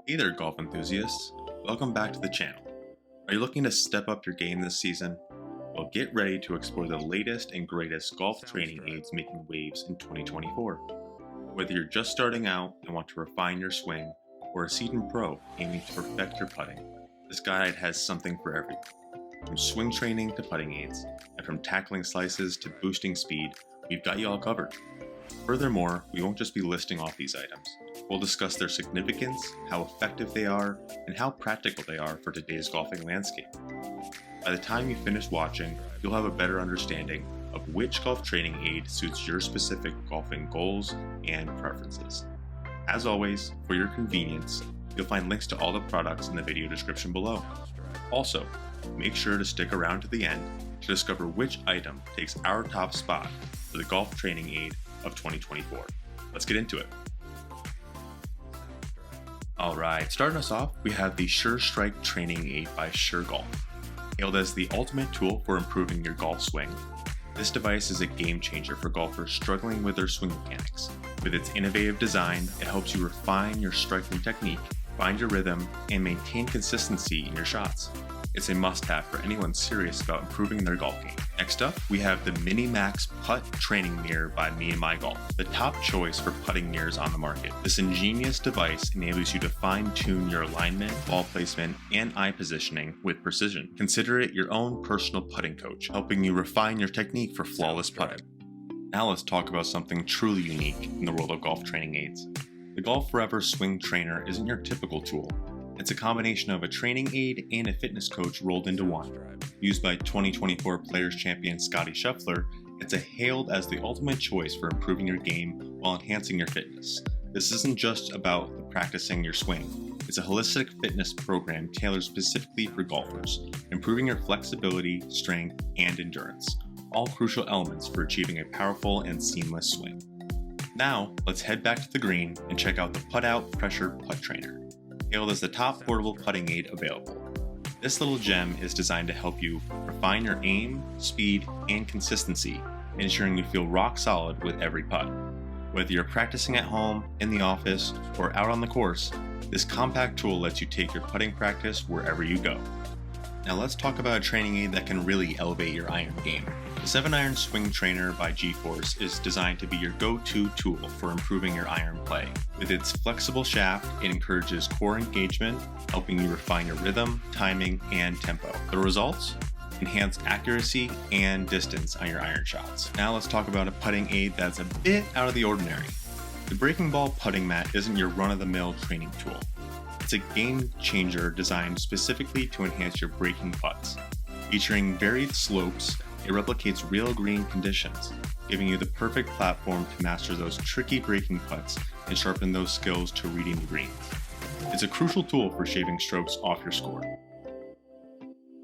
Hey there, golf enthusiasts. Welcome back to the channel. Are you looking to step up your game this season? Well, get ready to explore the latest and greatest golf training aids making waves in 2024. Whether you're just starting out and want to refine your swing, or a seasoned pro aiming to perfect your putting, this guide has something for everyone. From swing training to putting aids, and from tackling slices to boosting speed, we've got you all covered. Furthermore, we won't just be listing off these items. We'll discuss their significance, how effective they are, and how practical they are for today's golfing landscape. By the time you finish watching, you'll have a better understanding of which golf training aid suits your specific golfing goals and preferences. As always, for your convenience, you'll find links to all the products in the video description below. Also, make sure to stick around to the end to discover which item takes our top spot for the golf training aid of 2024. Let's get into it. Alright, starting us off, we have the Sure Strike Training Aid by SureGolf. Hailed as the ultimate tool for improving your golf swing, this device is a game changer for golfers struggling with their swing mechanics. With its innovative design, it helps you refine your striking technique, find your rhythm, and maintain consistency in your shots. It's a must-have for anyone serious about improving their golf game. Next up, we have the Mini Max Putt Training Mirror by Me and My Golf, the top choice for putting mirrors on the market. This ingenious device enables you to fine-tune your alignment, ball placement, and eye positioning with precision. Consider it your own personal putting coach, helping you refine your technique for flawless putting. Now let's talk about something truly unique in the world of golf training aids. The Golf Forever Swing Trainer isn't your typical tool. It's a combination of a training aid and a fitness coach rolled into one. Used by 2024 Players Champion Scotty Scheffler, it's hailed as the ultimate choice for improving your game while enhancing your fitness. This isn't just about practicing your swing. It's a holistic fitness program tailored specifically for golfers, improving your flexibility, strength, and endurance, all crucial elements for achieving a powerful and seamless swing. Now, let's head back to the green and check out the Putt Out Pressure Putt Trainer. Hailed as the top portable putting aid available. This little gem is designed to help you refine your aim, speed, and consistency, ensuring you feel rock solid with every putt. Whether you're practicing at home, in the office, or out on the course, this compact tool lets you take your putting practice wherever you go. Now let's talk about a training aid that can really elevate your iron game. The 7-Iron Swing Trainer by G-Force is designed to be your go-to tool for improving your iron play. With its flexible shaft, it encourages core engagement, helping you refine your rhythm, timing, and tempo. The results? Enhanced accuracy and distance on your iron shots. Now let's talk about a putting aid that's a bit out of the ordinary. The Breaking Ball putting mat isn't your run-of-the-mill training tool. It's a game changer designed specifically to enhance your breaking putts. Featuring varied slopes, it replicates real green conditions, giving you the perfect platform to master those tricky breaking putts and sharpen those skills to reading the green. It's a crucial tool for shaving strokes off your score.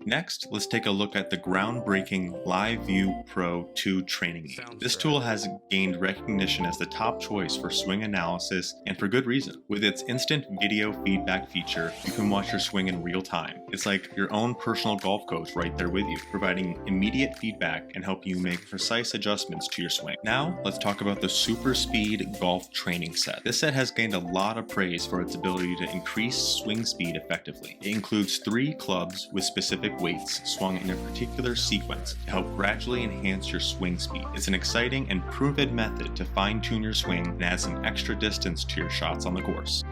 Next, let's take a look at the groundbreaking Live View Pro 2 training aid. This tool has gained recognition as the top choice for swing analysis, and for good reason. With its instant video feedback feature, you can watch your swing in real time. It's like your own personal golf coach right there with you, providing immediate feedback and help you make precise adjustments to your swing. Now, let's talk about the Super Speed Golf Training Set. This set has gained a lot of praise for its ability to increase swing speed effectively. It includes 3 clubs with specific weights swung in a particular sequence to help gradually enhance your swing speed. It's an exciting and proven method to fine-tune your swing and add some extra distance to your shots on the course.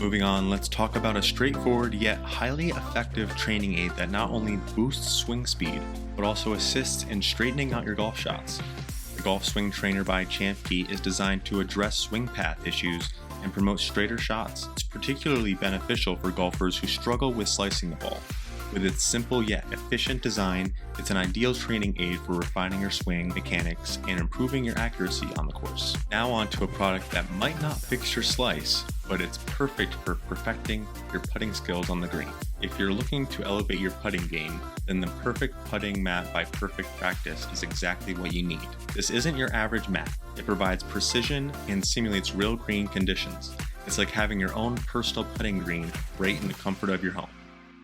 Moving on, let's talk about a straightforward yet highly effective training aid that not only boosts swing speed, but also assists in straightening out your golf shots. The Golf Swing Trainer by Champ Key is designed to address swing path issues and promote straighter shots. It's particularly beneficial for golfers who struggle with slicing the ball. With its simple yet efficient design, it's an ideal training aid for refining your swing mechanics and improving your accuracy on the course. Now on to a product that might not fix your slice, but it's perfect for perfecting your putting skills on the green. If you're looking to elevate your putting game, then the Perfect Putting Mat by Perfect Practice is exactly what you need. This isn't your average mat. It provides precision and simulates real green conditions. It's like having your own personal putting green right in the comfort of your home.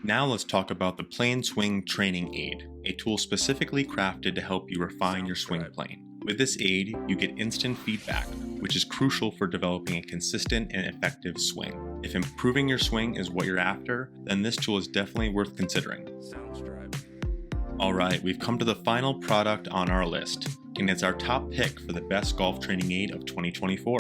Now let's talk about the Plane Swing Training Aid, a tool specifically crafted to help you refine your swing plane. With this aid, you get instant feedback, which is crucial for developing a consistent and effective swing. If improving your swing is what you're after, then this tool is definitely worth considering. Alright, we've come to the final product on our list, and it's our top pick for the best golf training aid of 2024.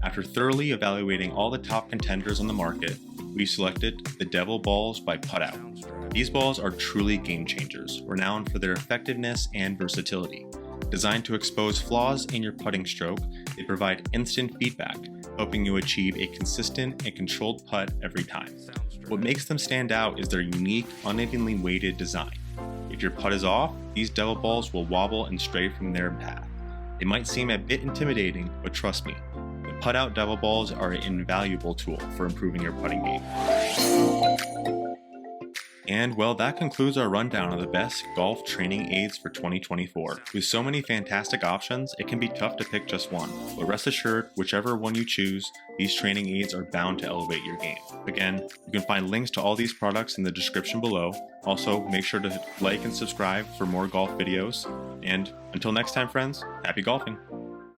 After thoroughly evaluating all the top contenders on the market, we selected the Devil Balls by Putout. These balls are truly game changers, renowned for their effectiveness and versatility. Designed to expose flaws in your putting stroke, they provide instant feedback, helping you achieve a consistent and controlled putt every time. What makes them stand out is their unique, unevenly weighted design. If your putt is off, these Devil Balls will wobble and stray from their path. It might seem a bit intimidating, but trust me, the Putout Devil Balls are an invaluable tool for improving your putting game. And well, that concludes our rundown of the best golf training aids for 2024. With so many fantastic options, it can be tough to pick just one, but rest assured, whichever one you choose, these training aids are bound to elevate your game. Again, you can find links to all these products in the description below. Also, make sure to like and subscribe for more golf videos. And until next time, friends, happy golfing!